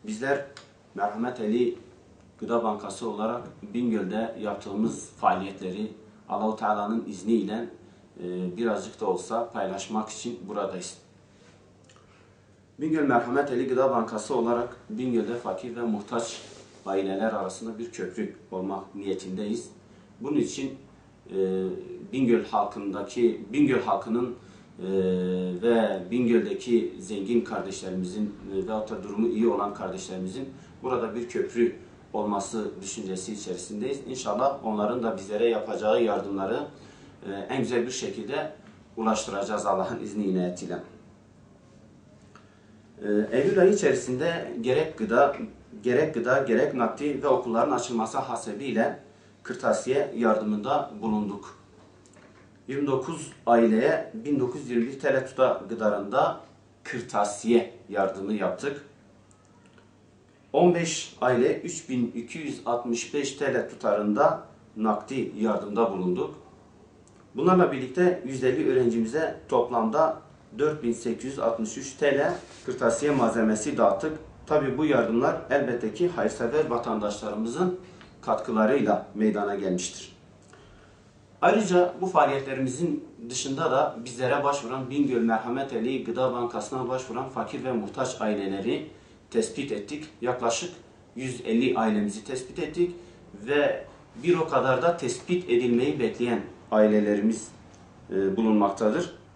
Bizler Merhamet Eli Gıda Bankası olarak Bingöl'de yaptığımız faaliyetleri Allah-u Teala'nın izniyle birazcık da olsa paylaşmak için buradayız. Bingöl Merhamet Eli Gıda Bankası olarak Bingöl'de fakir ve muhtaç aileler arasında bir köprü olmak niyetindeyiz. Bunun için Bingöl halkının ve Bingöl'deki zengin kardeşlerimizin veyahut da durumu iyi olan kardeşlerimizin burada bir köprü olması düşüncesi içerisindeyiz. İnşallah onların da bizlere yapacağı yardımları en güzel bir şekilde ulaştıracağız Allah'ın izni inayetiyle. Eylül ayı içerisinde gerek nakdi ve okulların açılması hasebiyle kırtasiye yardımında bulunduk. 29 aileye 1921 TL tutarında kırtasiye yardımı yaptık. 15 aile 3265 TL tutarında nakdi yardımda bulunduk. Bunlarla birlikte 150 öğrencimize toplamda 4863 TL kırtasiye malzemesi dağıttık. Tabi bu yardımlar elbette ki hayırsever vatandaşlarımızın katkılarıyla meydana gelmiştir. Ayrıca bu faaliyetlerimizin dışında da bizlere başvuran Bingöl Merhamet Eli Gıda Bankası'na başvuran fakir ve muhtaç aileleri tespit ettik. Yaklaşık 150 ailemizi tespit ettik ve bir o kadar da tespit edilmeyi bekleyen ailelerimiz bulunmaktadır.